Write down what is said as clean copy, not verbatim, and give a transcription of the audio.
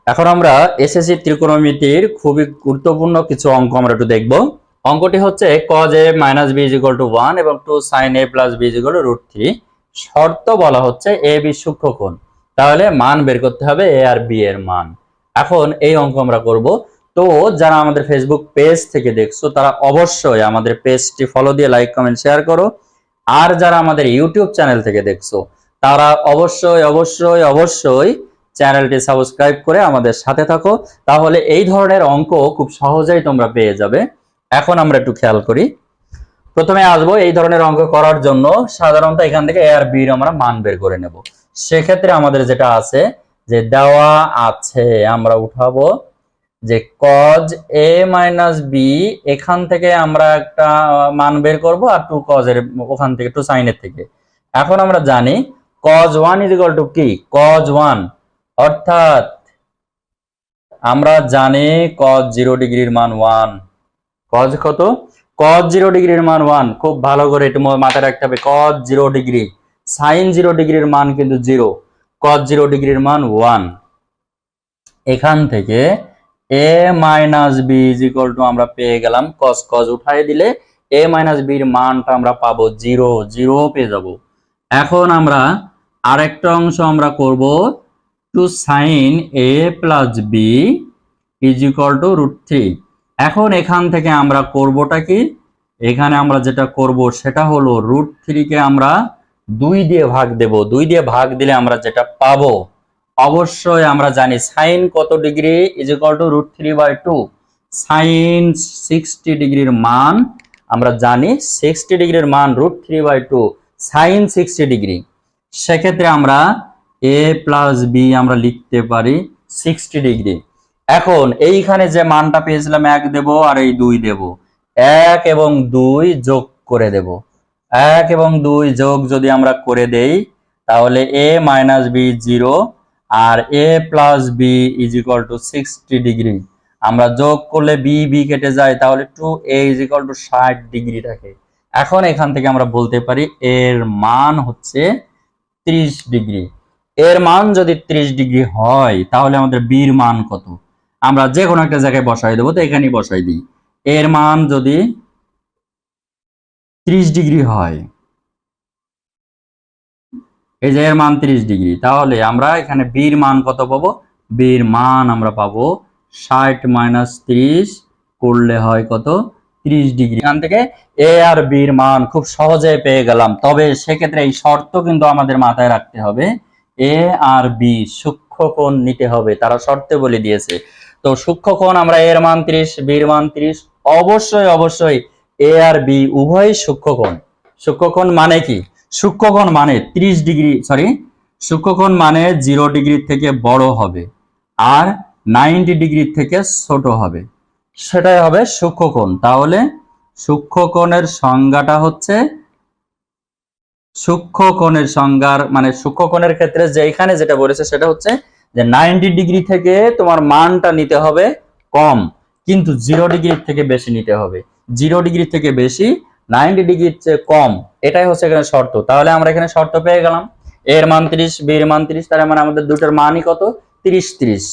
এখন আমরা এসএসসি ত্রিকোণমিতির খুবই গুরুত্বপূর্ণ কিছু অঙ্ক আমরা একটু দেখব। অঙ্কটি হচ্ছে cos a minus b is equal to 1 এবং 2 sin a plus b is equal to √3। শর্ত বলা হচ্ছে a b সূক্ষ্মকোণ, তাহলে মান বের করতে হবে a আর b এর মান। এখন এই অঙ্ক আমরা করব। তো যারা আমাদের ফেসবুক পেজ থেকে দেখছো তারা অবশ্যই আমাদের পেজটি ফলো দিয়ে লাইক কমেন্ট শেয়ার করো, আর যারা আমাদের ইউটিউব চ্যানেল থেকে দেখছো তারা অবশ্যই অবশ্যই অবশ্যই চ্যানেলটি সাবস্ক্রাইব করে আমাদের সাথে থাকো, তাহলে এই ধরনের অঙ্ক খুব সহজেই তোমরা পেয়ে যাবে। এখন আমরা একটু খেয়াল করি। প্রথমে আসবো এই ধরনের অঙ্ক করার জন্য সাধারণত এখান থেকে a আর b এর আমরা মান বের করে নেব। সেক্ষেত্রে আমাদের যেটা আছে যে দেওয়া আছে, আমরা উঠাবো যে cos a minus b, এখান থেকে আমরা একটা মান বের করব, আর 2 cos এর ওখান থেকে 2 sin এর থেকে। এখন আমরা জানি cos 1 is equal to কি, cos 1 অর্থাৎ আমরা জানি cos 0 ডিগ্রির মান 1। cos কত? cos 0 ডিগ্রির মান 1। খুব ভালো করে একটু মাথায় রাখতে হবে, cos 0 ডিগ্রি। sin 0 ডিগ্রির মান কিন্তু 0, cos 0 ডিগ্রির মান 1। এখান থেকে a minus b is equal to আমরা পেয়ে গেলাম cos, cos উঠাই দিলে a minus b এর মানটা আমরা পাবো 0, 0 পেয়ে যাব। এখন আমরা আরেকটা অংশ আমরা করব, 2 sin a plus b is equal to √3। এখন এখান থেকে আমরা করবটা কি, এখানে আমরা যেটা করব সেটা হলো √3 কে আমরা 2 দিয়ে ভাগ দেব। 2 দিয়ে ভাগ দিলে আমরা যেটা পাবো, অবশ্যই আমরা জানি sin কত degree is equal to √3/2। sin 60 ডিগ্রির মান আমরা জানি, 60 ডিগ্রির মান √3/2, sin 60 ডিগ্রি। সেক্ষেত্রে আমরা a plus b আমরা লিখতে পারি 60 ডিগ্রি। এখন এইখানে যে মানটা পেয়েছিলাম 1 দেব আর এই 2 দেব, 1 এবং 2 যোগ করে দেব। 1 এবং 2 যোগ যদি আমরা করে দেই তাহলে a minus b 0 আর a plus b is equal to 60 degree. আমরা যোগ করলে b b কেটে যায়, তাহলে 2a is equal to 60 degree থাকে। এখন এখান থেকে আমরা বলতে পারি এর মান হচ্ছে 30 ডিগ্রি। এর মান যদি 30 ডিগ্রি হয় তাহলে আমাদের b এর মান কত, আমরা যে কোনো একটা জায়গায় বসাই দেবো। তো এখানেই বসাই দিই, এর মান যদি 30 ডিগ্রি হয়, এই যে এর মান 30 ডিগ্রি, তাহলে আমরা এখানে b এর মান কত পাবো, b এর মান আমরা পাবো 60 - 30 করলে হয় কত, 30 ডিগ্রি। এখান থেকে a আর b এর মান খুব সহজে পেয়ে গেলাম। তবে সেক্ষেত্রে এই শর্ত কিন্তু আমাদের মাথায় রাখতে হবে, a আর b সূক্ষ্মকোণ নিতে হবে, তারা শর্তে বলে দিয়েছে। তো সূক্ষ্মকোণ আমরা a এর মান 30, b এর মান 30, অবশ্যই অবশ্যই a আর b উভয় সূক্ষ্মকোণ। সূক্ষ্মকোণ মানে কি, সূক্ষ্মকোণ মানে 30 ডিগ্রি, সূক্ষ্মকোণ মানে 0 ডিগ্রি থেকে বড় হবে আর 90 ডিগ্রি থেকে ছোট হবে, সেটাই হবে সূক্ষ্মকোণ। তাহলে সূক্ষ্মকোণের সংজ্ঞাটা হচ্ছে, সূক্ষ্মকোণের সংজ্ঞার মানে সূক্ষ্মকোণের ক্ষেত্রে যে এখানে যেটা বলেছে সেটা হচ্ছে যে 90 ডিগ্রি থেকে তোমার মানটা নিতে হবে কম, কিন্তু 0 ডিগ্রি থেকে বেশি নিতে হবে। 0 ডিগ্রি থেকে বেশি, 90 ডিগ্রির চেয়ে কম, এটাই হচ্ছে এখানে শর্ত। তাহলে আমরা এখানে শর্ত পেয়ে গেলাম, এর মান 30, b এর মান 30, তার মানে আমাদের দুটোর মানই কত, 30 30।